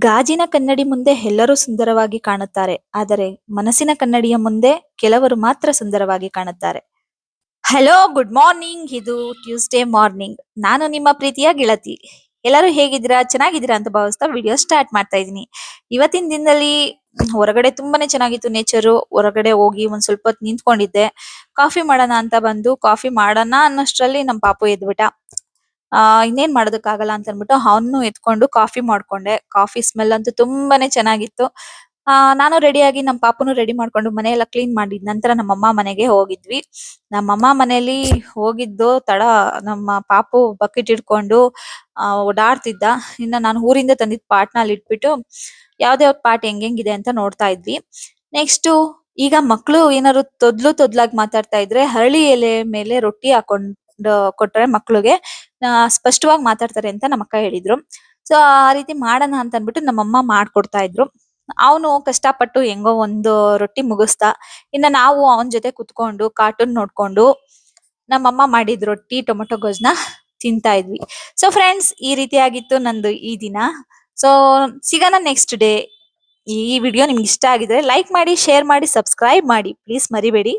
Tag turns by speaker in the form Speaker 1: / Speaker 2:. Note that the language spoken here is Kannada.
Speaker 1: ಗಾಜಿನ ಕನ್ನಡಿ ಮುಂದೆ ಎಲ್ಲರೂ ಸುಂದರವಾಗಿ ಕಾಣುತ್ತಾರೆ. ಆದರೆ ಮನಸ್ಸಿನ ಕನ್ನಡಿಯ ಮುಂದೆ ಕೆಲವರು ಮಾತ್ರ ಸುಂದರವಾಗಿ ಕಾಣುತ್ತಾರೆ. Hello, good morning. ಇದು ಟ್ಯೂಸ್ಡೇ ಮಾರ್ನಿಂಗ್. ನಾನು ನಿಮ್ಮ ಪ್ರೀತಿಯ ಗೆಳತಿ. ಎಲ್ಲರೂ ಹೇಗಿದ್ದೀರಾ? ಚೆನ್ನಾಗಿದ್ದೀರಾ ಅಂತ ಭಾವಿಸ್ತಾ ವಿಡಿಯೋ ಸ್ಟಾರ್ಟ್ ಮಾಡ್ತಾ ಇದ್ದೀನಿ. ಇವತ್ತಿನ ದಿನದಲ್ಲಿ ಹೊರಗಡೆ ತುಂಬಾನೇ ಚೆನ್ನಾಗಿತ್ತು ನೇಚರು. ಹೊರಗಡೆ ಹೋಗಿ ಒಂದ್ ಸ್ವಲ್ಪ ಹೊತ್ತು ನಿಂತ್ಕೊಂಡಿದ್ದೆ. ಕಾಫಿ ಮಾಡೋಣ ಅಂತ ಬಂದು ಕಾಫಿ ಮಾಡೋಣ ಅನ್ನೋಷ್ಟ್ರಲ್ಲಿ ನಮ್ ಪಾಪು ಎದ್ಬಿಟ್ಟ. ಇನ್ನೇನ್ ಮಾಡೋದಕ್ಕಾಗಲ್ಲ ಅಂತ ಅನ್ಬಿಟ್ಟು ಅವನು ಎತ್ಕೊಂಡು ಕಾಫಿ ಮಾಡ್ಕೊಂಡೆ. ಕಾಫಿ ಸ್ಮೆಲ್ ಅಂತೂ ತುಂಬಾನೇ ಚೆನ್ನಾಗಿತ್ತು. ನಾನು ರೆಡಿಯಾಗಿ ನಮ್ಮ ಪಾಪುನು ರೆಡಿ ಮಾಡ್ಕೊಂಡು ಮನೆಯೆಲ್ಲ ಕ್ಲೀನ್ ಮಾಡಿದ ನಂತರ ನಮ್ಮಮ್ಮ ಮನೆಗೆ ಹೋಗಿದ್ವಿ. ನಮ್ಮಮ್ಮ ಮನೇಲಿ ಹೋಗಿದ್ದು ತಡ. ನಮ್ಮ ಪಾಪು ಬಕೆಟ್ ಹಿಡ್ಕೊಂಡು ಓಡಾಡ್ತಿದ್ದ. ಇನ್ನ ನಾನು ಊರಿಂದ ತಂದಿದ್ ಪಾಟ್ನಲ್ಲಿ ಇಟ್ಬಿಟ್ಟು ಯಾವ್ದ್ಯಾವ್ದ್ ಪಾಟ್ ಹೆಂಗಿದೆ ಅಂತ ನೋಡ್ತಾ ಇದ್ವಿ. ನೆಕ್ಸ್ಟ್ ಈಗ ಮಕ್ಳು ಏನಾದ್ರು ತೊದ್ಲಾಗಿ ಮಾತಾಡ್ತಾ ಇದ್ರೆ ಹರಳಿ ಎಲೆ ಮೇಲೆ ರೊಟ್ಟಿ ಹಾಕೊಂಡು ಕೊಟ್ರೆ ಮಕ್ಳಿಗೆ ಸ್ಪಷ್ಟವಾಗಿ ಮಾತಾಡ್ತಾರೆ ಅಂತ ನಮ್ಮ ಅಕ್ಕ ಹೇಳಿದ್ರು. ಸೊ ಆ ರೀತಿ ಮಾಡೋಣ ಅಂತ ಅನ್ಬಿಟ್ಟು ನಮ್ಮಮ್ಮ ಮಾಡ್ಕೊಡ್ತಾ ಇದ್ರು. ಅವನು ಕಷ್ಟಪಟ್ಟು ಹೆಂಗೋ ಒಂದು ರೊಟ್ಟಿ ಮುಗಿಸ್ದ. ಇನ್ನ ನಾವು ಅವನ ಜೊತೆ ಕುತ್ಕೊಂಡು ಕಾರ್ಟೂನ್ ನೋಡ್ಕೊಂಡು ನಮ್ಮಮ್ಮ ಮಾಡಿದ್ ರೊಟ್ಟಿ ಟೊಮೊಟೊ ಗೊಜ್ನ ತಿಂತಾ ಇದ್ವಿ. ಸೊ ಫ್ರೆಂಡ್ಸ್, ಈ ರೀತಿಯಾಗಿತ್ತು ನಂದು ಈ ದಿನ. ಸೊ ಸಿಗೋಣ ನೆಕ್ಸ್ಟ್ ಡೇ. ಈ ವಿಡಿಯೋ ನಿಮ್ಗೆ ಇಷ್ಟ ಆಗಿದ್ರೆ ಲೈಕ್ ಮಾಡಿ, ಶೇರ್ ಮಾಡಿ, ಸಬ್ಸ್ಕ್ರೈಬ್ ಮಾಡಿ ಪ್ಲೀಸ್ ಮರಿಬೇಡಿ.